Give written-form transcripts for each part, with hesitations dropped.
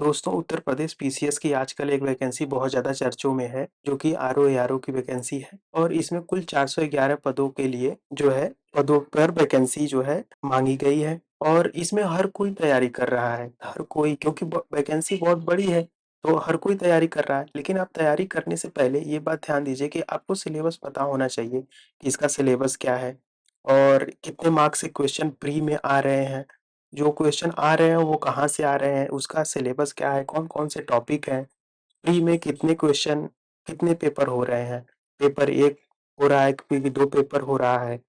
दोस्तों, उत्तर प्रदेश पीसीएस की आजकल एक वैकेंसी बहुत ज़्यादा चर्चों में है, जो कि आरओ एआरओ की वैकेंसी है और इसमें कुल 411 पदों के लिए जो है पदों पर वैकेंसी जो है मांगी गई है और इसमें हर कोई तैयारी कर रहा है। हर कोई, क्योंकि वैकेंसी बहुत बड़ी है, तो हर कोई तैयारी कर रहा है। लेकिन आप तैयारी करने से पहले ये बात ध्यान दीजिए कि आपको सिलेबस पता होना चाहिए कि इसका सिलेबस क्या है और कितने मार्क्स के क्वेश्चन प्री में आ रहे हैं। जो क्वेश्चन आ रहे हैं वो कहाँ से आ रहे हैं, उसका सिलेबस क्या है, कौन-कौन से टॉपिक हैं, प्री में कितने क्वेश्चन, कितने पेपर हो रहे हैं, पेपर 1 हो रहा है कि 2 पेपर हो रहा है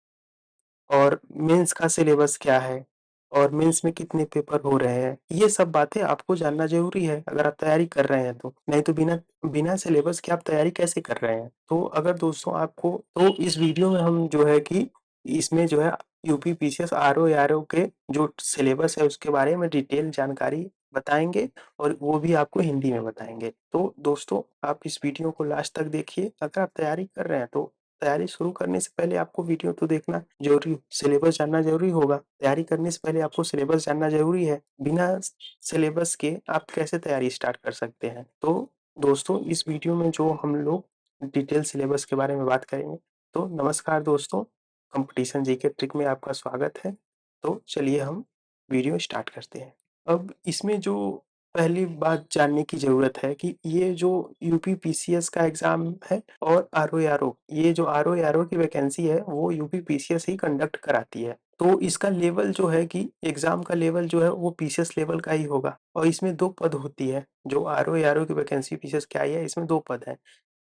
और मेंस का सिलेबस क्या है और मेंस में कितने पेपर हो रहे हैं। ये सब बातें आपको जानना ज़रूरी है अगर आप तैयारी कर रहे हैं तो। नहीं तो बिना बिना सिलेबस के आप तैयारी कैसे कर रहे हैं। तो अगर दोस्तों आपको तो इस वीडियो में हम जो है कि इसमें जो है यूपी पीसीएस आरओ एआरओ के जो सिलेबस है उसके बारे में डिटेल जानकारी बताएँगे और वो भी आपको हिंदी में बताएँगे। तो दोस्तों, आप इस वीडियो को लास्ट तक देखिए। अगर आप तैयारी कर रहे हैं तो तैयारी शुरू करने से पहले आपको वीडियो तो देखना ज़रूरी, सिलेबस जानना ज़रूरी होगा। तैयारी करने से पहले आपको सिलेबस जानना ज़रूरी है। बिना सिलेबस के आप कैसे तैयारी स्टार्ट कर सकते हैं। तो दोस्तों, इस वीडियो में जो हम लोग डिटेल सिलेबस के बारे में बात करेंगे। तो नमस्कार दोस्तों, कॉम्पिटिशन जीके ट्रिक में आपका स्वागत है। तो चलिए हम वीडियो स्टार्ट करते हैं। अब इसमें जो पहली बात जानने की ज़रूरत है कि ये जो यूपी पीसीएस का एग्ज़ाम है और आरओ एआरओ, ये जो आरओ एआरओ की वैकेंसी है वो यूपी पीसीएस ही कंडक्ट कराती है। तो इसका लेवल जो है कि एग्ज़ाम का लेवल जो है वो पीसीएस लेवल का ही होगा और इसमें 2 पद होती है। जो आरओ एआरओ की वैकेंसी पीसीएस की आई है, इसमें 2 पद हैं।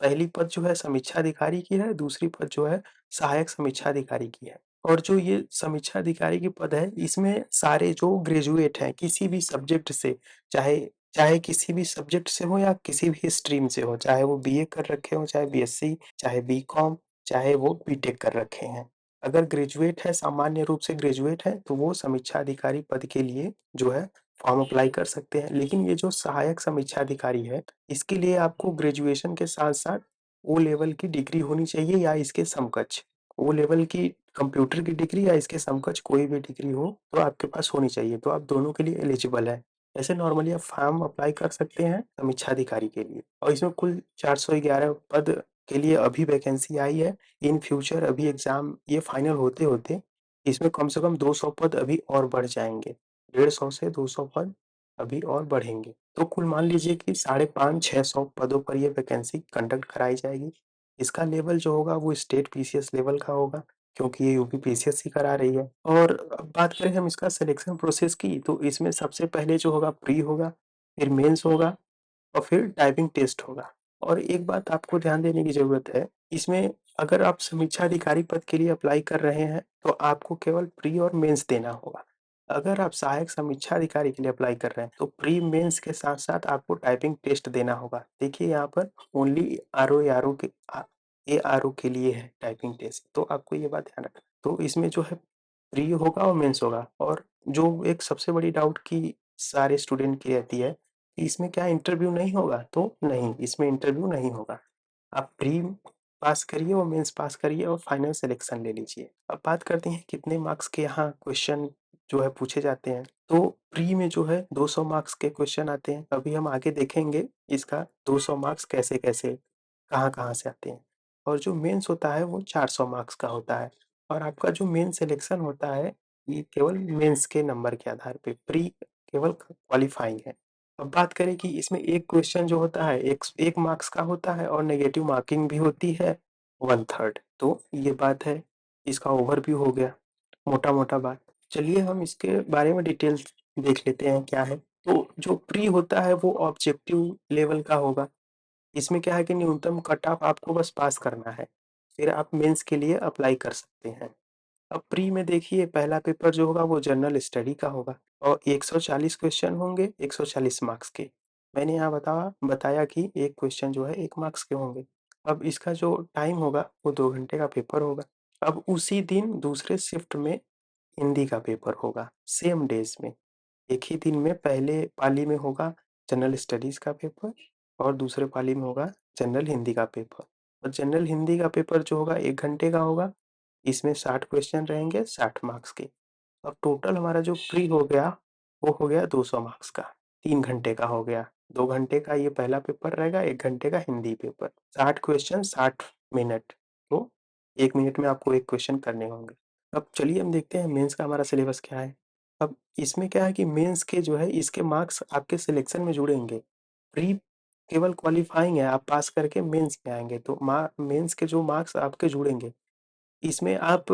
पहली पद जो है समीक्षा अधिकारी की है, दूसरी पद जो है सहायक समीक्षा अधिकारी की है। और जो ये समीक्षा अधिकारी की पद है, इसमें सारे जो ग्रेजुएट हैं किसी भी सब्जेक्ट से, चाहे चाहे किसी भी सब्जेक्ट से हो या किसी भी स्ट्रीम से हो, चाहे वो बीए कर रखे हो, चाहे बीएससी, चाहे बीकॉम, चाहे वो बीटेक कर रखे हैं। अगर ग्रेजुएट है, सामान्य रूप से ग्रेजुएट है, तो वो समीक्षा अधिकारी पद के लिए जो है फॉर्म अप्लाई कर सकते हैं। लेकिन ये जो सहायक समीक्षा अधिकारी है, इसके लिए आपको ग्रेजुएशन के साथ-साथ ओ लेवल की डिग्री होनी चाहिए या इसके समकक्ष। ओ लेवल की कंप्यूटर की डिग्री या इसके समकक्ष कोई भी डिग्री हो तो आपके पास होनी चाहिए, तो आप दोनों के लिए एलिजिबल हैं। ऐसे नॉर्मली आप फॉर्म अप्लाई कर सकते हैं समीक्षा अधिकारी के लिए और इसमें कुल 411 पद के लिए अभी वैकेंसी आई है। इन फ्यूचर अभी एग्ज़ाम ये फाइनल होते-होते इसमें कम से कम 200 पद अभी और बढ़ जाएँगे। 150 से 200 पद अभी और बढ़ेंगे। तो कुल मान लीजिए कि 550-600 पदों पर ये वैकेंसी कंडक्ट कराई जाएगी। इसका लेवल जो होगा वो स्टेट पीसीएस लेवल का होगा, क्योंकि ये यूपी पीसीएस ही करा रही है। और अब बात करें हम इसका सिलेक्शन प्रोसेस की, तो इसमें सबसे पहले जो होगा प्री होगा, फिर मेंस होगा और फिर टाइपिंग टेस्ट होगा। और एक बात आपको ध्यान देने की ज़रूरत है, इसमें अगर आप समीक्षा अधिकारी पद के लिए अप्लाई कर रहे हैं, तो आपको केवल प्री और मेंस देना होगा। अगर आप सहायक समीक्षा अधिकारी के लिए अप्लाई कर रहे हैं, तो प्री मेंस के साथ-साथ आपको टाइपिंग टेस्ट देना होगा। देखिए यहाँ पर ओनली आरओ एआरओ के एआरओ के लिए है टाइपिंग टेस्ट, तो आपको ये बात ध्यान रखना है। तो इसमें जो है प्री होगा और मेंस होगा। और जो एक सबसे बड़ी डाउट की सारे स्टूडेंट की रहती है, कि इसमें क्या इंटरव्यू नहीं होगा? तो नहीं, इसमें इंटरव्यू नहीं होगा। आप प्री पास करिए और मेंस पास करिए और फाइनल सिलेक्शन ले लीजिए। अब बात करते हैं कितने मार्क्स के यहाँ क्वेश्चन जो है पूछे जाते हैं। तो प्री में जो है 200 मार्क्स के क्वेश्चन आते हैं। अभी हम आगे देखेंगे इसका 200 मार्क्स कैसे-कैसे, कहाँ-कहाँ से आते हैं। और जो मेंस होता है वो 400 मार्क्स का होता है और आपका जो मेन सिलेक्शन होता है, ये केवल मेंस के नंबर के आधार पे, प्री केवल क्वालीफाइंग है। अब बात करें कि इसमें एक क्वेश्चन जो होता है 1 मार्क्स का होता है और नेगेटिव मार्किंग भी होती है 1/3। तो ये बात है, इसका ओवरव्यू हो गया, मोटा-मोटा बात। चलिए हम इसके बारे में डिटेल्स देख लेते हैं क्या है। तो जो प्री होता है वो ऑब्जेक्टिव लेवल का होगा। इसमें क्या है कि न्यूनतम कट ऑफ आपको बस पास करना है, फिर आप मेंस के लिए अप्लाई कर सकते हैं। अब प्री में देखिए पहला पेपर जो होगा वो जनरल स्टडी का होगा और 140 क्वेश्चन होंगे 140 मार्क्स के। मैंने यहाँ बताया कि एक क्वेश्चन जो है 1 मार्क्स के होंगे। अब इसका जो टाइम होगा वो 2 घंटे का पेपर होगा। अब उसी दिन दूसरे शिफ्ट में हिंदी का पेपर होगा, सेम डेज़ में। एक ही दिन में पहले पाली में होगा जनरल स्टडीज़ का पेपर और दूसरे पाली में होगा जनरल हिंदी का पेपर। और जनरल हिंदी का पेपर जो होगा 1 घंटे का होगा। इसमें 60 क्वेश्चन रहेंगे 60 मार्क्स के। अब टोटल हमारा जो प्री हो गया, वो हो गया 200 मार्क्स का। 3 घंटे का हो गया, 2 घंटे का ये पहला पेपर रहेगा, 1 घंटे का हिंदी पेपर, 60 क्वेश्चन 60 मिनट, तो 1 मिनट में आपको 1 क्वेश्चन करने होंगे। अब चलिए हम देखते हैं मेंस का हमारा सिलेबस क्या है। अब इसमें क्या है कि मेंस के जो है इसके मार्क्स आपके सिलेक्शन में जुड़ेंगे, प्री केवल क्वालीफाइंग है, आप पास करके मेंस में आएंगे तो मेंस के जो मार्क्स आपके जुड़ेंगे, इसमें आप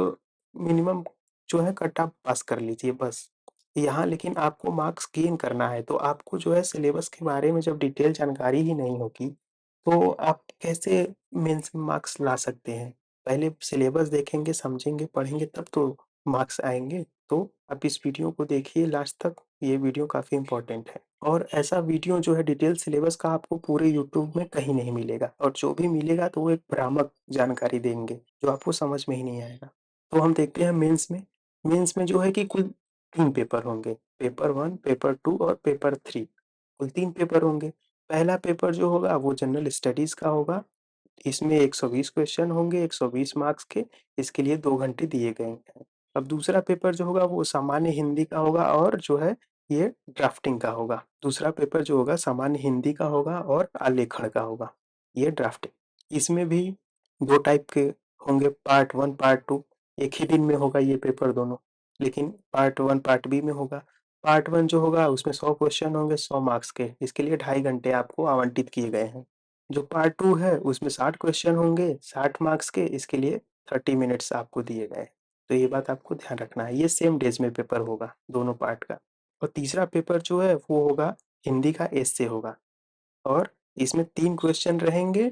मिनिमम जो है कट ऑफ पास कर लीजिए बस। यहाँ लेकिन आपको मार्क्स गेन करना है, तो आपको जो है सिलेबस के बारे में जब डिटेल जानकारी ही नहीं होगी, तो आप कैसे मेंस में मार्क्स ला सकते हैं? पहले सिलेबस देखेंगे, समझेंगे, पढ़ेंगे तब तो मार्क्स आएँगे। तो आप इस वीडियो को देखिए लास्ट तक, ये वीडियो काफ़ी इम्पोर्टेंट है। और ऐसा वीडियो जो है डिटेल सिलेबस का आपको पूरे यूट्यूब में कहीं नहीं मिलेगा, और जो भी मिलेगा तो वो एक भ्रामक जानकारी देंगे, जो आपको समझ में ही नहीं आएगा। तो हम देखते हैं मेंस में। मेंस में जो है कि कुल 3 पेपर होंगे, पेपर 1, पेपर 2 और पेपर 3, कुल 3 पेपर होंगे। पहला पेपर जो होगा वो जनरल स्टडीज़ का होगा, इसमें 120 क्वेश्चन होंगे, 120 मार्क्स के, इसके लिए 2 घंटे दिए गए हैं। अब दूसरा पेपर जो होगा वो सामान्य हिंदी का होगा, और जो है ये ड्राफ्टिंग का होगा। दूसरा पेपर जो होगा सामान्य हिंदी का होगा और आलेखन का होगा, ये ड्राफ्टिंग। इसमें भी 2 टाइप के होंगे, पार्ट 1 पार्ट 2, एक ही दिन में होगा ये पेपर दोनों, लेकिन पार्ट 1 पार्ट बी में होगा। पार्ट 1 जो होगा उसमें 100 क्वेश्चन होंगे 100 मार्क्स के, इसके लिए 2.5 घंटे आपको आवंटित किए गए हैं। जो पार्ट 2 है उसमें 60 क्वेश्चन होंगे 60 मार्क्स के, इसके लिए 30 मिनट्स आपको दिए गए हैं। तो ये बात आपको ध्यान रखना है, ये सेम डेज में पेपर होगा दोनों पार्ट का। और तीसरा पेपर जो है वो होगा हिंदी का एस्से होगा, और इसमें 3 क्वेश्चन रहेंगे,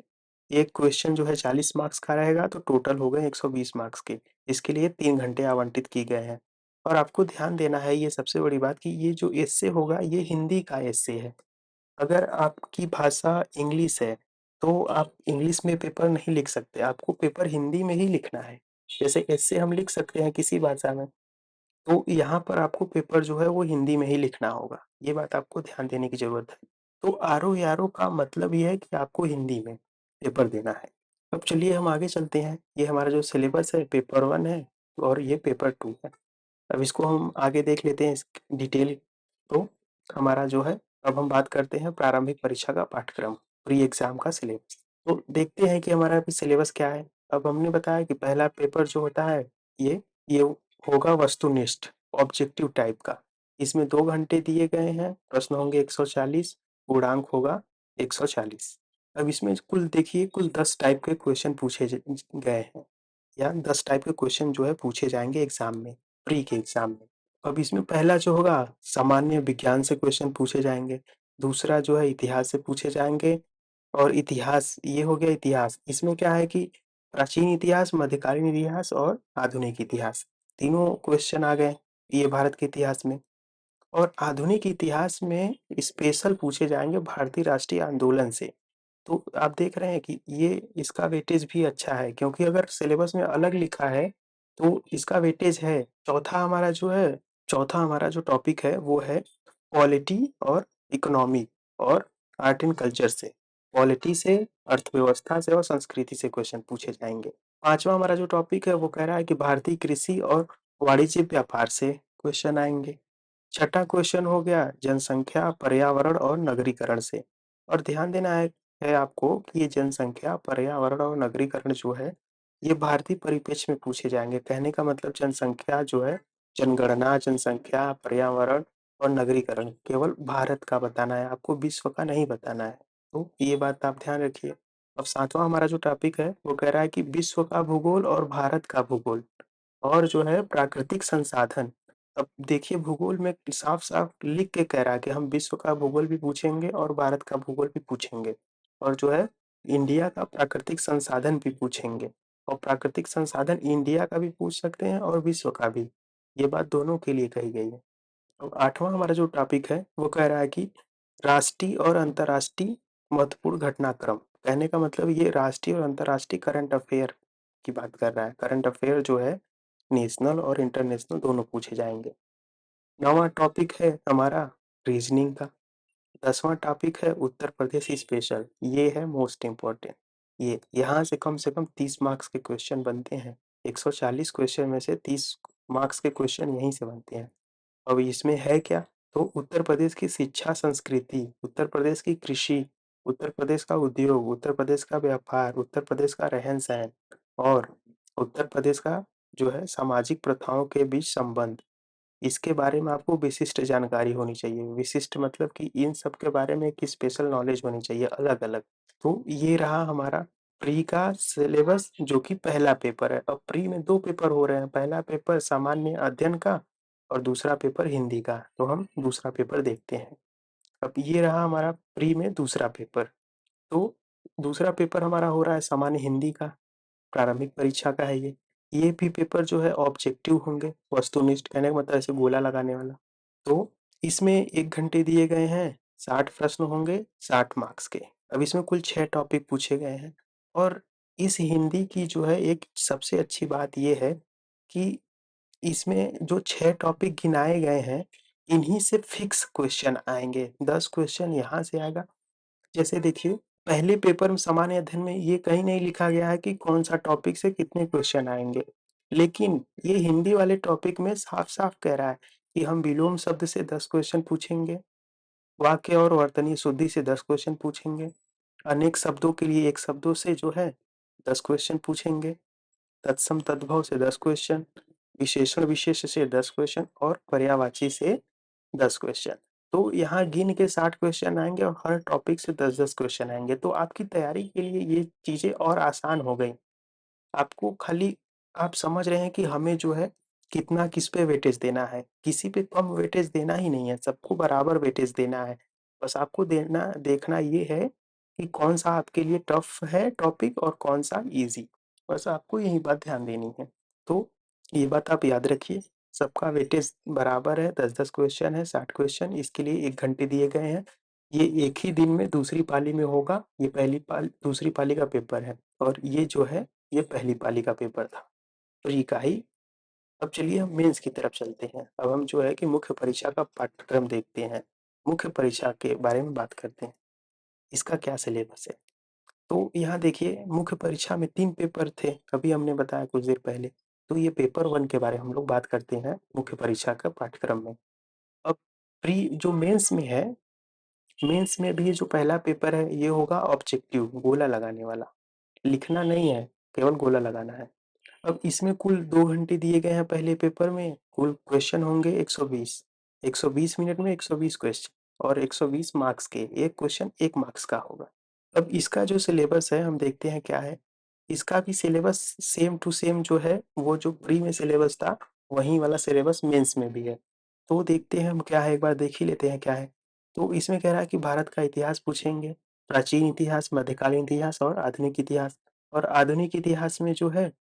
एक क्वेश्चन जो है 40 मार्क्स का रहेगा, तो टोटल हो गए 120 मार्क्स के। इसके लिए 3 घंटे आवंटित किए गए हैं। और आपको ध्यान देना है, ये सबसे बड़ी बात, कि ये जो एस्से होगा ये हिंदी का एस्से है। अगर आपकी भाषा इंग्लिश है, तो आप इंग्लिश में पेपर नहीं लिख सकते, आपको पेपर हिंदी में ही लिखना है। जैसे एस्से हम लिख सकते हैं किसी भाषा में, तो यहाँ पर आपको पेपर जो है वो हिंदी में ही लिखना होगा। ये बात आपको ध्यान देने की ज़रूरत है। तो आरओ-एआरओ का मतलब ये है कि आपको हिंदी में पेपर देना है। अब चलिए हम आगे चलते हैं। ये हमारा जो सिलेबस है पेपर 1 है और ये पेपर 2 है। अब इसको हम आगे देख लेते हैं इस डिटेल। तो हमारा जो है, अब हम बात करते हैं प्रारंभिक परीक्षा का पाठ्यक्रम, प्री एग्ज़ाम का सिलेबस। तो देखते हैं कि हमारा अभी सिलेबस क्या है। अब हमने बताया कि पहला पेपर जो होता है ये होगा वस्तुनिष्ठ, ऑब्जेक्टिव टाइप का। इसमें 2 घंटे दिए गए हैं, प्रश्न होंगे 140, गुणांक होगा 140। अब इसमें कुल देखिए कुल 10 टाइप के क्वेश्चन पूछे गए हैं, या 10 टाइप के क्वेश्चन जो है पूछे जाएंगे एग्जाम में, प्री के एग्जाम में। अब इसमें पहला जो होगा सामान्य विज्ञान से क्वेश्चन पूछे जाएंगे, दूसरा जो है इतिहास से पूछे जाएंगे। और इतिहास ये हो गया इतिहास, इसमें क्या है कि प्राचीन इतिहास, मध्यकालीन इतिहास और आधुनिक इतिहास, तीनों क्वेश्चन आ गए ये भारत के इतिहास में। और आधुनिक इतिहास में स्पेशल पूछे जाएंगे भारतीय राष्ट्रीय आंदोलन से। तो आप देख रहे हैं कि ये इसका वेटेज भी अच्छा है, क्योंकि अगर सिलेबस में अलग लिखा है तो इसका वेटेज है। चौथा हमारा जो टॉपिक है वो है पॉलिटी और इकोनॉमी और आर्ट एंड कल्चर से। पॉलिटी से, अर्थव्यवस्था से और संस्कृति से क्वेश्चन पूछे जाएंगे। पांचवा हमारा जो टॉपिक है वो कह रहा है कि भारतीय कृषि और वाणिज्य व्यापार से क्वेश्चन आएंगे। छठा क्वेश्चन हो गया जनसंख्या, पर्यावरण और नगरीकरण से। और ध्यान देना है आपको कि ये जनसंख्या, पर्यावरण और नगरीकरण जो है ये भारतीय परिप्रेक्ष्य में पूछे जाएंगे। कहने का मतलब जनसंख्या जो है, जनगणना, जनसंख्या, पर्यावरण और नगरीकरण केवल भारत का बताना है, आपको विश्व का नहीं बताना है। तो ये बात आप ध्यान रखिए। अब सातवां हमारा जो टॉपिक है वो कह रहा है कि विश्व का भूगोल और भारत का भूगोल और जो है प्राकृतिक संसाधन। अब देखिए भूगोल में साफ-साफ लिख के कह रहा है कि हम विश्व का भूगोल भी पूछेंगे और भारत का भूगोल भी पूछेंगे, और जो है इंडिया का प्राकृतिक संसाधन भी पूछेंगे। और प्राकृतिक संसाधन इंडिया का भी पूछ सकते हैं और विश्व का भी, ये बात दोनों के लिए कही गई है। अब आठवां हमारा जो टॉपिक है वो कह रहा है कि राष्ट्रीय और अंतर्राष्ट्रीय महत्वपूर्ण घटनाक्रम। कहने का मतलब ये राष्ट्रीय और अंतर्राष्ट्रीय करंट अफेयर की बात कर रहा है। करंट अफेयर जो है नेशनल और इंटरनेशनल दोनों पूछे जाएंगे। 9वां टॉपिक है हमारा रीजनिंग का। 10वां टॉपिक है उत्तर प्रदेश स्पेशल, ये है मोस्ट इम्पोर्टेंट। ये यहाँ से कम 30 मार्क्स के क्वेश्चन बनते हैं, 140 क्वेश्चन में से 30 मार्क्स के क्वेश्चन यहीं से बनते हैं। अब इसमें है क्या तो उत्तर प्रदेश की शिक्षा संस्कृति, उत्तर प्रदेश की कृषि, उत्तर प्रदेश का उद्योग, उत्तर प्रदेश का व्यापार, उत्तर प्रदेश का रहन-सहन और उत्तर प्रदेश का जो है सामाजिक प्रथाओं के बीच संबंध, इसके बारे में आपको विशिष्ट जानकारी होनी चाहिए। विशिष्ट मतलब कि इन सब के बारे में एक स्पेशल नॉलेज होनी चाहिए अलग-अलग। तो ये रहा हमारा प्री का सिलेबस जो कि पहला पेपर है। अब प्री में 2 पेपर हो रहे हैं, पहला पेपर सामान्य अध्ययन का और दूसरा पेपर हिंदी का। तो हम दूसरा पेपर देखते हैं। अब ये रहा हमारा प्री में दूसरा पेपर। तो दूसरा पेपर हमारा हो रहा है सामान्य हिंदी का, प्रारंभिक परीक्षा का है ये। ये भी पेपर जो है ऑब्जेक्टिव होंगे, वस्तुनिष्ठ कहने का मतलब ऐसे गोला लगाने वाला। तो इसमें 1 घंटे दिए गए हैं, 60 प्रश्न होंगे, 60 मार्क्स के। अब इसमें कुल 6 टॉपिक पूछे गए हैं और इस हिंदी की जो है एक सबसे अच्छी बात ये है कि इसमें जो 6 टॉपिक गिनाए गए हैं, इन्हीं से फिक्स क्वेश्चन आएँगे। 10 क्वेश्चन यहाँ से आएगा। जैसे देखिए, पहले पेपर में सामान्य अध्ययन में ये कहीं नहीं लिखा गया है कि कौन-सा टॉपिक से कितने क्वेश्चन आएँगे। लेकिन ये हिंदी वाले टॉपिक में साफ-साफ कह रहा है कि हम विलोम शब्द से 10 क्वेश्चन पूछेंगे, वाक्य और वर्तनी शुद्धि से 10 क्वेश्चन पूछेंगे, अनेक शब्दों के लिए एक शब्दों से जो है 10 क्वेश्चन पूछेंगे, तत्सम तद्भव से 10 क्वेश्चन, विशेषण विशेष से 10 क्वेश्चन और पर्यायवाची से 10 क्वेश्चन। तो यहाँ गिन के 60 क्वेश्चन आएँगे और हर टॉपिक से 10-10 क्वेश्चन आएँगे। तो आपकी तैयारी के लिए ये चीज़ें और आसान हो गई। आपको खाली आप समझ रहे हैं कि हमें जो है कितना किस पे वेटेज देना है। किसी पे कम वेटेज देना ही नहीं है, सबको बराबर वेटेज देना है। बस आपको देना देखना ये है कि कौन-सा आपके लिए टफ है टॉपिक और कौन-सा ईज़ी। बस आपको यही बात ध्यान देनी है। तो ये बात आप याद रखिए, सबका वेटेज बराबर है, 10-10 क्वेश्चन है, 60 क्वेश्चन, इसके लिए 1 घंटे दिए गए हैं। ये एक ही दिन में दूसरी पाली में होगा, ये पहली पाल दूसरी पाली का पेपर है और ये जो है ये पहली पाली का पेपर था, प्री का ही। अब चलिए हम मेंस की तरफ चलते हैं। अब हम जो है कि मुख्य परीक्षा का पाठ्यक्रम देखते हैं। मुख्य परीक्षा के बारे में बात करते हैं। इसका क्या सिलेबस है? तो यहाँ देखिए मुख्य परीक्षा में 3 पेपर थे, अभी हमने बताया कुछ देर पहले। तो ये पेपर 1 के बारे में हम लोग बात करते हैं मुख्य परीक्षा का पाठ्यक्रम में। अब प्री जो मेंस में है, मेंस में भी जो पहला पेपर है ये होगा ऑब्जेक्टिव, गोला लगाने वाला। लिखना नहीं है, केवल गोला लगाना है। अब इसमें कुल 2 घंटे दिए गए हैं पहले पेपर में, कुल क्वेश्चन होंगे 120। 120 मिनट में 120 क्वेश्चन और 120 मार्क्स के, एक क्वेश्चन 1 मार्क्स का होगा। अब इसका जो सिलेबस है हम देखते हैं क्या है। इसका भी सिलेबस सेम टू सेम जो है, वो जो प्री में सिलेबस था, वही वाला सिलेबस मेंस में भी है। तो देखते हैं हम क्या है, एक बार देख ही लेते हैं क्या है। तो इसमें कह रहा है कि भारत का इतिहास पूछेंगे, प्राचीन इतिहास, मध्यकालीन इतिहास और आधुनिक इतिहास। और आधुनिक इतिहास में जो है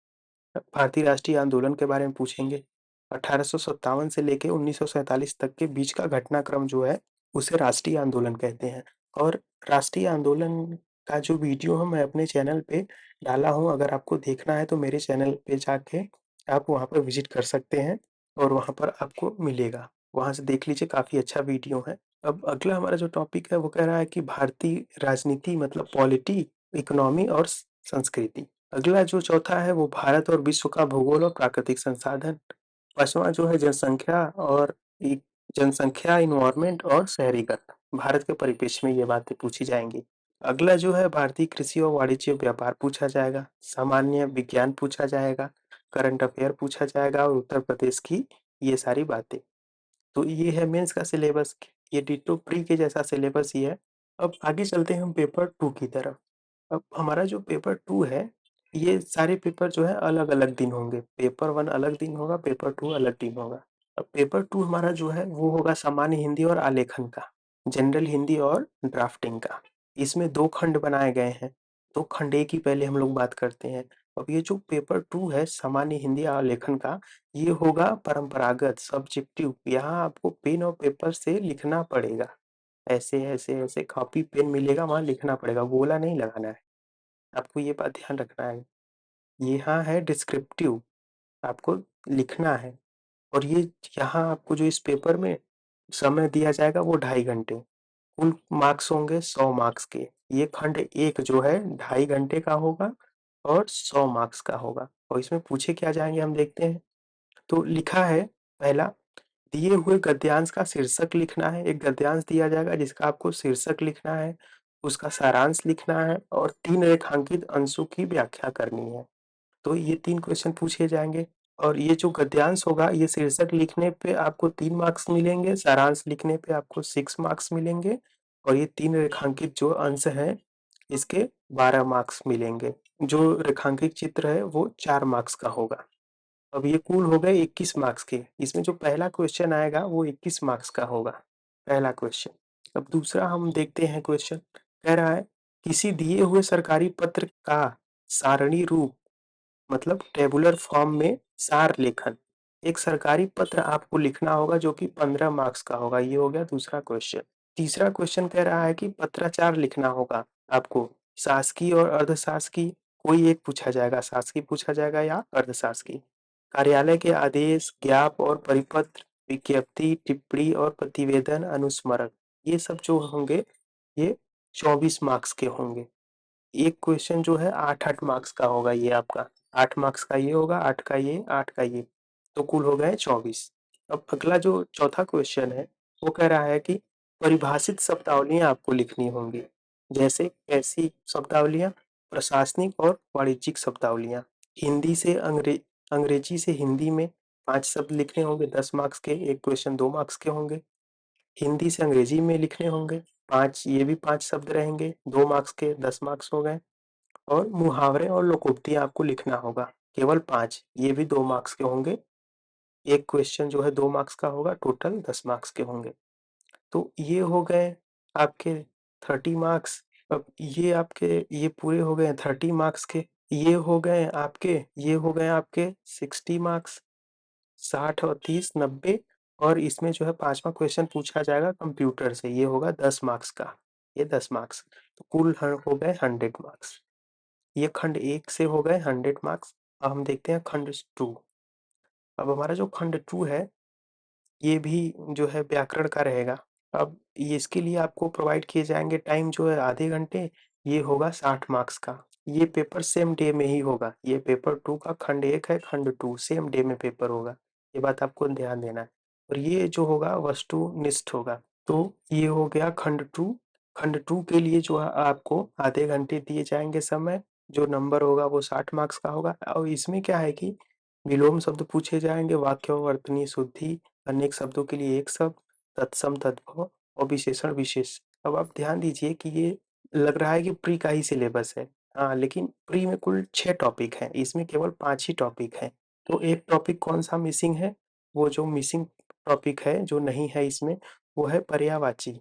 भारतीय राष्ट्रीय आंदोलन के बारे में पूछेंगे। 1857 से लेके 1947 तक के बीच का घटनाक्रम जो है, उसे राष्ट्रीय आंदोलन कहते हैं। और राष्ट्रीय आंदोलन का जो वीडियो है मैं अपने चैनल पे डाला हूँ, अगर आपको देखना है तो मेरे चैनल पे जाके आप वहाँ पर विज़िट कर सकते हैं और वहाँ पर आपको मिलेगा। वहाँ से देख लीजिए, काफ़ी अच्छा वीडियो है। अब अगला हमारा जो टॉपिक है वो कह रहा है कि भारतीय राजनीति मतलब पॉलिटी, इकोनॉमी और संस्कृति। अगला जो चौथा है वो भारत और विश्व का भूगोल और प्राकृतिक संसाधन। पाँचवाँ जो है जनसंख्या और इ जनसंख्या, एनवायरनमेंट और शहरीकरण। भारत के परिप्रेक्ष्य में ये बातें पूछी जाएँगी। अगला जो है भारतीय कृषि और वाणिज्य व्यापार पूछा जाएगा, सामान्य विज्ञान पूछा जाएगा, करंट अफेयर पूछा जाएगा और उत्तर प्रदेश की ये सारी बातें। तो ये है मेंस का सिलेबस, ये डिट्टो प्री के जैसा सिलेबस ही है। अब आगे चलते हैं हम पेपर 2 की तरफ। अब हमारा जो पेपर 2 है, ये सारे पेपर जो है अलग-अलग दिन होंगे। पेपर 1 अलग दिन होगा, पेपर 2 अलग दिन होगा। अब पेपर 2 हमारा जो है वो होगा सामान्य हिंदी और आलेखन का, जनरल हिंदी और ड्राफ्टिंग का। इसमें 2 खंड बनाए गए हैं। तो खंड 1 की पहले हम लोग बात करते हैं। अब ये जो पेपर 2 है सामान्य हिंदी आलेखन का, ये होगा परंपरागत सब्जेक्टिव। यहाँ आपको पेन और पेपर से लिखना पड़ेगा। ऐसे, ऐसे, ऐसे कॉपी पेन मिलेगा, वहाँ लिखना पड़ेगा, गोला नहीं लगाना है। आपको ये बात ध्यान रखना है। यहाँ है डिस्क्रिप्टिव, आपको लिखना है। और ये यहाँ आपको जो इस पेपर में समय दिया जाएगा वो 2.5 घंटे। कुल मार्क्स होंगे 100 मार्क्स के। ये खंड 1 जो है 2.5 घंटे का होगा और 100 मार्क्स का होगा। और इसमें पूछे क्या जाएँगे हम देखते हैं। तो लिखा है पहला, दिए हुए गद्यांश का शीर्षक लिखना है। एक गद्यांश दिया जाएगा जिसका आपको शीर्षक लिखना है, उसका सारांश लिखना है और 3 रेखांकित अंशों की व्याख्या करनी है। तो ये 3 क्वेश्चन पूछे जाएंगे और ये जो गद्यांश होगा ये शीर्षक लिखने पे आपको 3 मार्क्स मिलेंगे, सारांश लिखने पे आपको 6 मार्क्स मिलेंगे और ये 3 रेखांकित जो अंश हैं इसके 12 मार्क्स मिलेंगे। जो रेखांकित चित्र है वो 4 मार्क्स का होगा। अब ये कुल हो गए 21 मार्क्स के। इसमें जो पहला क्वेश्चन आएगा वो 21 मार्क्स का होगा, पहला क्वेश्चन। अब दूसरा हम देखते हैं क्वेश्चन। कह रहा है किसी दिए हुए सरकारी पत्र का सारणी रूप मतलब टेबुलर फॉर्म में सार लेखन। एक सरकारी पत्र आपको लिखना होगा जो कि 15 मार्क्स का होगा। ये हो गया दूसरा क्वेश्चन। तीसरा क्वेश्चन कह रहा है कि पत्राचार लिखना होगा आपको, शासकीय और अर्धशासकीय कोई एक पूछा जाएगा, शासकीय पूछा जाएगा या अर्धशासकीय। कार्यालय के आदेश, ज्ञाप और परिपत्र, विज्ञप्ति, टिप्पणी और प्रतिवेदन, अनुस्मारक, ये सब जो होंगे ये 24 मार्क्स के होंगे। एक क्वेश्चन जो है 8-8 मार्क्स का होगा। ये आपका 8 मार्क्स का ये होगा, 8 का ये, 8 का ये, तो कुल हो गए 24। अब अगला जो चौथा क्वेश्चन है वो कह रहा है कि परिभाषित शब्दावलियां आपको लिखनी होंगी। जैसे कैसी शब्दावलियां? प्रशासनिक और वाणिज्यिक शब्दावलियां। हिंदी से अंग्रेजी से हिंदी में 5 शब्द लिखने होंगे, 10 मार्क्स के। एक क्वेश्चन 2 मार्क्स के होंगे। हिंदी से अंग्रेजी में लिखने होंगे 5, ये भी 5 शब्द रहेंगे, 2 मार्क्स के, 10 मार्क्स हो गए। और मुहावरे और लोकोक्तियां आपको लिखना होगा, केवल 5, ये भी 2 मार्क्स के होंगे। एक क्वेश्चन जो है 2 मार्क्स का होगा, टोटल 10 मार्क्स के होंगे। तो ये हो गए आपके 30 मार्क्स। अब ये आपके ये पूरे हो गए 30 मार्क्स के। ये हो गए आपके 60 मार्क्स। 60 और 30 90। और इसमें जो है पांचवा क्वेश्चन पूछा जाएगा कंप्यूटर से, ये होगा 10 मार्क्स का, ये 10 मार्क्स। तो कुल हो गए 100 मार्क्स। ये खंड एक से हो गए 100 मार्क्स। अब हम देखते हैं खंड टू। अब हमारा जो खंड टू है ये भी जो है व्याकरण का रहेगा। अब ये इसके लिए आपको प्रोवाइड किए जाएंगे टाइम जो है आधे घंटे। ये होगा 60 मार्क्स का। ये पेपर सेम डे में ही होगा। ये पेपर टू का खंड एक है, खंड टू सेम डे में पेपर होगा, ये बात आपको ध्यान देना है। और ये जो होगा वस्तुनिष्ठ होगा। तो ये हो गया खंड टू। खंड टू के लिए जो है आपको आधे घंटे दिए जाएंगे समय। जो नंबर होगा वो 60 मार्क्स का होगा। और इसमें क्या है कि विलोम शब्द पूछे जाएंगे, वाक्य वर्तनी शुद्धि, अनेक शब्दों के लिए एक शब्द, तत्सम तद्भव और विशेषण विशेष। अब आप ध्यान दीजिए कि ये लग रहा है कि प्री का ही सिलेबस है। हाँ, लेकिन प्री में कुल 6 टॉपिक हैं, इसमें केवल 5 ही टॉपिक हैं। तो एक टॉपिक कौन सा मिसिंग है? वो जो मिसिंग टॉपिक है जो नहीं है इसमें वो है पर्यायवाची।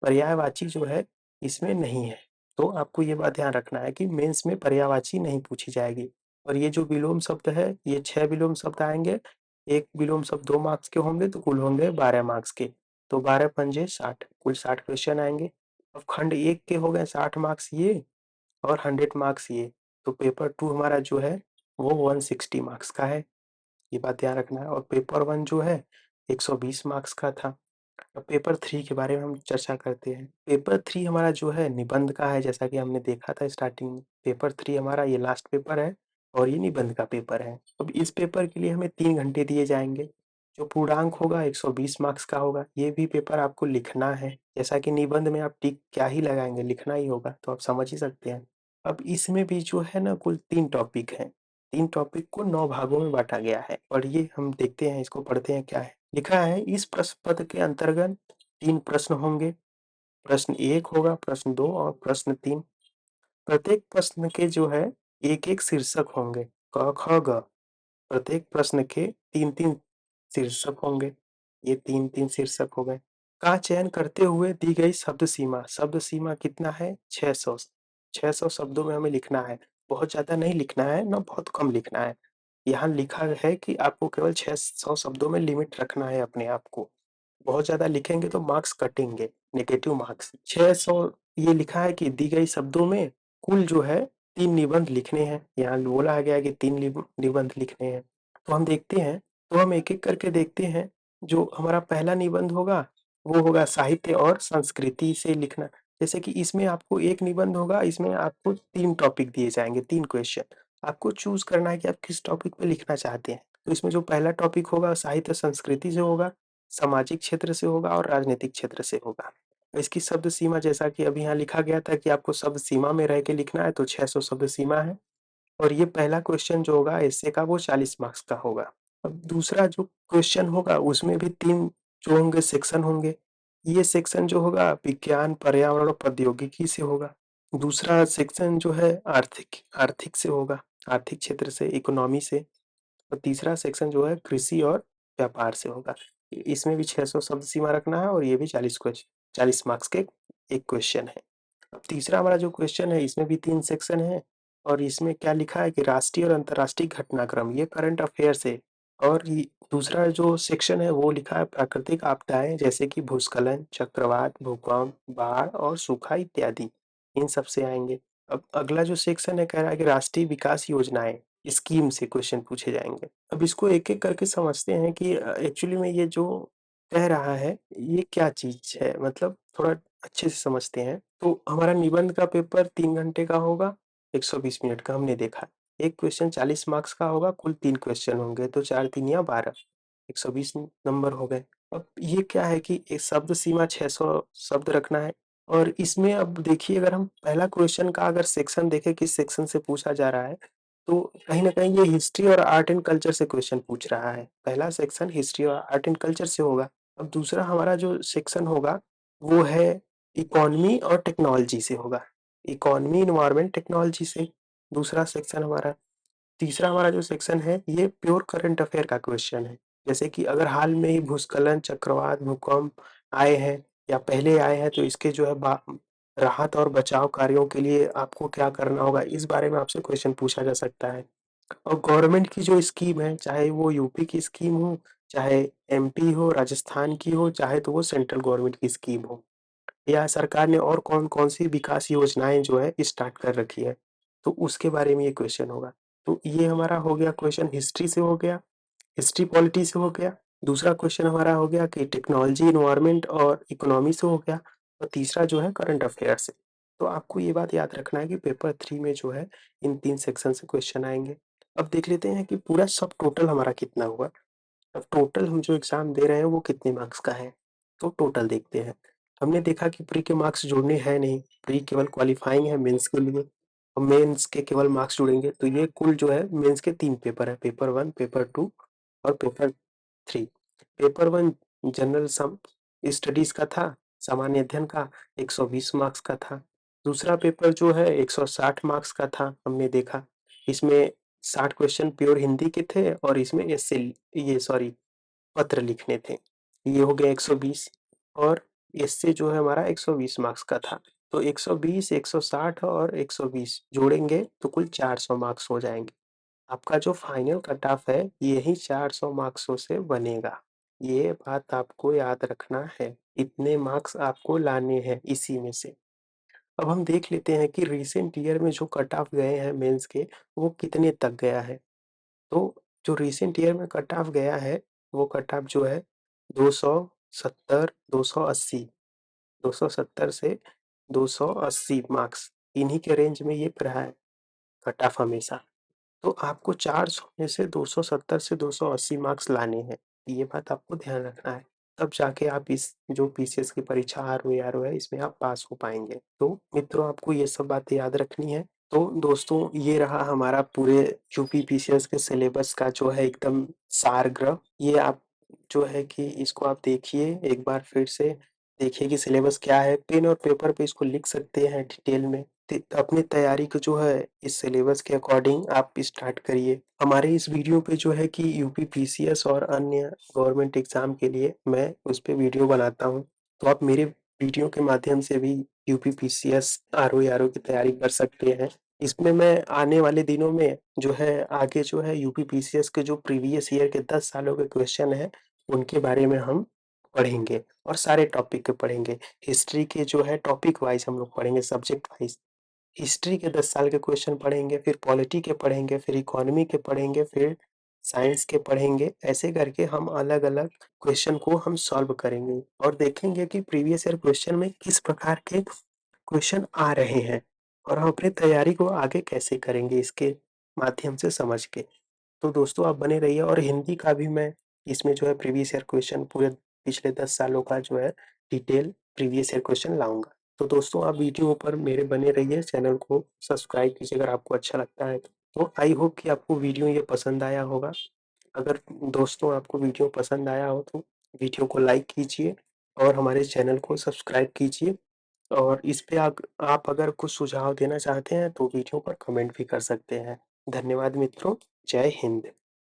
पर्यायवाची जो है इसमें नहीं है। तो आपको ये बात ध्यान रखना है कि मेंस में पर्यायवाची नहीं पूछी जाएगी। और ये जो विलोम शब्द है ये 6 विलोम शब्द आएंगे। एक विलोम शब्द 2 मार्क्स के होंगे तो कुल होंगे 12 मार्क्स के। तो 12 पंजे 60, कुल 60 क्वेश्चन आएंगे। अब खंड एक के हो गए 60 मार्क्स ये और 100 मार्क्स ये। तो पेपर टू हमारा जो है वो 160 मार्क्स का है, ये बात ध्यान रखना है। और पेपर वन जो है 120 मार्क्स का था। अब पेपर थ्री के बारे में हम चर्चा करते हैं। पेपर थ्री हमारा जो है निबंध का है, जैसा कि हमने देखा था स्टार्टिंग में। पेपर थ्री हमारा ये लास्ट पेपर है और ये निबंध का पेपर है। अब इस पेपर के लिए हमें 3 घंटे दिए जाएंगे। जो पूर्णांक होगा 120 मार्क्स का होगा। ये भी पेपर आपको लिखना है, जैसा कि निबंध में आप टिक क्या ही लगाएंगे, लिखना ही होगा, तो आप समझ ही सकते हैं। अब इसमें भी जो है ना कुल 3 टॉपिक हैं। 3 टॉपिक को 9 भागों में बांटा गया है और ये हम देखते हैं, इसको पढ़ते हैं क्या है। लिखा है इस प्रश्न पत्र के अंतर्गत 3 प्रश्न होंगे। प्रश्न 1 होगा, प्रश्न 2 और प्रश्न 3। प्रत्येक प्रश्न के जो है एक एक शीर्षक होंगे, क ख ग। प्रत्येक प्रश्न के 3-3 शीर्षक होंगे। ये 3-3 शीर्षक हो गए। का चयन करते हुए दी गई शब्द सीमा कितना है? 600। 600 शब्दों में हमें लिखना है। बहुत ज्यादा नहीं लिखना है ना बहुत कम लिखना है। यहाँ लिखा है कि आपको केवल 600 शब्दों में लिमिट रखना है अपने आप को। बहुत ज्यादा लिखेंगे तो मार्क्स कटेंगे, नेगेटिव मार्क्स। 600 ये लिखा है कि दी गई शब्दों में कुल जो है 3 निबंध लिखने हैं। यहाँ बोला गया है कि 3 निबंध लिखने हैं। तो हम देखते हैं, तो हम एक एक करके देखते हैं। जो हमारा पहला निबंध होगा वो होगा साहित्य और संस्कृति से लिखना। जैसे कि इसमें आपको एक निबंध होगा, इसमें आपको 3 टॉपिक दिए जाएंगे, 3 क्वेश्चन। आपको चूज करना है कि आप किस टॉपिक पे लिखना चाहते हैं। तो इसमें जो पहला टॉपिक होगा साहित्य संस्कृति से होगा। सामाजिक क्षेत्र से होगा और राजनीतिक क्षेत्र से होगा। इसकी शब्द सीमा जैसा कि अभी यहाँ लिखा गया था कि आपको शब्द सीमा में रह के लिखना है, तो 600 शब्द सीमा है। और ये पहला क्वेश्चन जो होगा एस्से का वो 40 मार्क्स का होगा। अब दूसरा जो क्वेश्चन होगा उसमें भी 3 जो होंगे सेक्शन होंगे। ये सेक्शन जो होगा विज्ञान, पर्यावरण और प्रौद्योगिकी से होगा। दूसरा सेक्शन जो है आर्थिक आर्थिक से होगा, आर्थिक क्षेत्र से, इकोनॉमी से। और तीसरा सेक्शन जो है कृषि और व्यापार से होगा। इसमें भी 600 शब्द सीमा रखना है और ये भी 40 मार्क्स के एक क्वेश्चन है। अब तीसरा हमारा जो क्वेश्चन है इसमें भी 3 सेक्शन है और इसमें क्या लिखा है कि राष्ट्रीय और अंतर्राष्ट्रीय घटनाक्रम, ये करंट अफेयर्स है। और दूसरा जो सेक्शन है वो लिखा है प्राकृतिक आपदाएं जैसे कि भूस्खलन, चक्रवात, भूकंप, बाढ़ और सूखा इत्यादि, इन सब से आएंगे। अब अगला जो सेक्शन है कह रहा है कि राष्ट्रीय विकास योजनाएं, स्कीम से क्वेश्चन पूछे जाएंगे। अब इसको एक एक करके समझते हैं कि एक्चुअली में ये जो कह रहा है ये क्या चीज है, मतलब थोड़ा अच्छे से समझते हैं। तो हमारा निबंध का पेपर 3 घंटे का होगा, 120 मिनट का हमने देखा। एक क्वेश्चन 40 मार्क्स का होगा, कुल 3 क्वेश्चन होंगे, तो 4 3 या 12, 120 नंबर हो गए। अब ये क्या है कि एक शब्द सीमा 600 शब्द रखना है। और इसमें अब देखिए अगर हम पहला क्वेश्चन का अगर सेक्शन देखें किस सेक्शन से पूछा जा रहा है, तो कहीं ना कहीं ये हिस्ट्री और आर्ट एंड कल्चर से क्वेश्चन पूछ रहा है। पहला सेक्शन हिस्ट्री और आर्ट एंड कल्चर से होगा। अब दूसरा हमारा जो सेक्शन होगा वो है इकोनॉमी और टेक्नोलॉजी से होगा, इकोनॉमी इन्वायरमेंट टेक्नोलॉजी से दूसरा सेक्शन हमारा। तीसरा हमारा जो सेक्शन है ये प्योर करंट अफेयर का क्वेश्चन है, जैसे कि अगर हाल में ही भूस्खलन, चक्रवात, भूकंप आए हैं या पहले आए हैं तो इसके जो है राहत और बचाव कार्यों के लिए आपको क्या करना होगा, इस बारे में आपसे क्वेश्चन पूछा जा सकता है। और गवर्नमेंट की जो स्कीम है, चाहे वो यूपी की स्कीम हो, चाहे एमपी हो, राजस्थान की हो, चाहे तो वो सेंट्रल गवर्नमेंट की स्कीम हो, या सरकार ने और कौन-कौन सी विकास योजनाएँ जो है स्टार्ट कर रखी है, तो उसके बारे में ये क्वेश्चन होगा। तो ये हमारा हो गया क्वेश्चन हिस्ट्री से हो गया, हिस्ट्री पॉलिटी से हो गया। दूसरा क्वेश्चन हमारा हो गया कि टेक्नोलॉजी, एनवायरनमेंट और इकोनॉमी से हो गया। और तीसरा जो है करंट अफेयर से। तो आपको ये बात याद रखना है कि पेपर 3 में जो है इन 3 सेक्शन से क्वेश्चन आएँगे। अब देख लेते हैं कि पूरा सब टोटल हमारा कितना हुआ। अब टोटल हम जो एग्ज़ाम दे रहे हैं वो कितने मार्क्स का है, तो टोटल देखते हैं। हमने देखा कि प्री के मार्क्स जोड़ने हैं नहीं, प्री केवल क्वालीफाइंग है मेंस के लिए और मेंस के केवल मार्क्स जुड़ेंगे। तो ये कुल जो है मेंस के 3 पेपर है, पेपर 1, पेपर 2 और पेपर 3। पेपर 1 जनरल सम स्टडीज़ का था, सामान्य अध्ययन का, 120 मार्क्स का था। दूसरा पेपर जो है 160 मार्क्स का था, हमने देखा। इसमें 60 क्वेश्चन प्योर हिंदी के थे और इसमें एस्से ये सॉरी पत्र लिखने थे। ये हो गया 120 और इससे जो है हमारा 120 मार्क्स का था। तो 120, 160 और 120 जोड़ेंगे तो कुल 400 मार्क्स हो जाएँगे। आपका जो फाइनल कट ऑफ है यही 400 मार्क्सों से बनेगा। ये बात आपको याद रखना है। इतने मार्क्स आपको लाने हैं इसी में से। अब हम देख लेते हैं कि रिसेंट ईयर में जो कट ऑफ गए हैं मेंस के, वो कितने तक गया है। तो जो रिसेंट ईयर में कट ऑफ गया है, वो कट ऑफ जो है 270, 280, 270 से 280 मार्क्स, इन्हीं के रेंज में ये रहा है कट ऑफ हमेशा। तो आपको 400 में से 270 से 280 मार्क्स लाने हैं, ये बात आपको ध्यान रखना है। तब जाके आप इस जो पीसीएस की परीक्षा आरओ है इसमें आप पास हो पाएँगे। तो मित्रों आपको ये सब बातें याद रखनी है। तो दोस्तों ये रहा हमारा पूरे यूपी पीसीएस के सिलेबस का जो है एकदम सारग्रह। ये आप जो है कि इसको आप देखिए एक बार फिर से, देखिए कि सिलेबस क्या है। पेन और पेपर पे इसको लिख सकते हैं डिटेल में। अपनी तैयारी को जो है इस सिलेबस के अकॉर्डिंग आप स्टार्ट करिए। हमारे इस वीडियो पे जो है कि यूपी पीसीएस और अन्य गवर्नमेंट एग्जाम के लिए मैं उस पे वीडियो बनाता हूँ। तो आप मेरे वीडियो के माध्यम से भी यूपी पीसीएस, आरओ की तैयारी कर सकते हैं। इसमें मैं आने वाले दिनों में जो है आगे जो है यूपी पीसीएस के जो प्रीवियस ईयर के 10 सालों के क्वेश्चन हैं, उनके बारे में हम पढ़ेंगे और सारे टॉपिक के पढ़ेंगे। हिस्ट्री के जो है टॉपिक वाइज़ हम लोग पढ़ेंगे, सब्जेक्ट वाइज़। हिस्ट्री के 10 साल के क्वेश्चन पढ़ेंगे, फिर पॉलिटी के पढ़ेंगे, फिर इकोनॉमी के पढ़ेंगे, फिर साइंस के पढ़ेंगे। ऐसे करके हम अलग-अलग क्वेश्चन को हम सॉल्व करेंगे और देखेंगे कि प्रीवियस ईयर क्वेश्चन में किस प्रकार के क्वेश्चन आ रहे हैं और हम अपनी तैयारी को आगे कैसे करेंगे इसके माध्यम से समझ के। तो दोस्तों आप बने रहिए और हिंदी का भी मैं इसमें जो है प्रीवियस ईयर क्वेश्चन पूरे पिछले 10 सालों का जो है डिटेल प्रीवियस ईयर क्वेश्चन लाऊँगा। तो दोस्तों आप वीडियो पर मेरे बने रहिए, चैनल को सब्सक्राइब कीजिए अगर आपको अच्छा लगता है तो। तो आई होप कि आपको वीडियो ये पसंद आया होगा। अगर दोस्तों आपको वीडियो पसंद आया हो तो वीडियो को लाइक कीजिए और हमारे चैनल को सब्सक्राइब कीजिए। और इस पे आप अगर कुछ सुझाव देना चाहते हैं तो वीडियो पर कमेंट भी कर सकते हैं। धन्यवाद मित्रों, जय हिंद।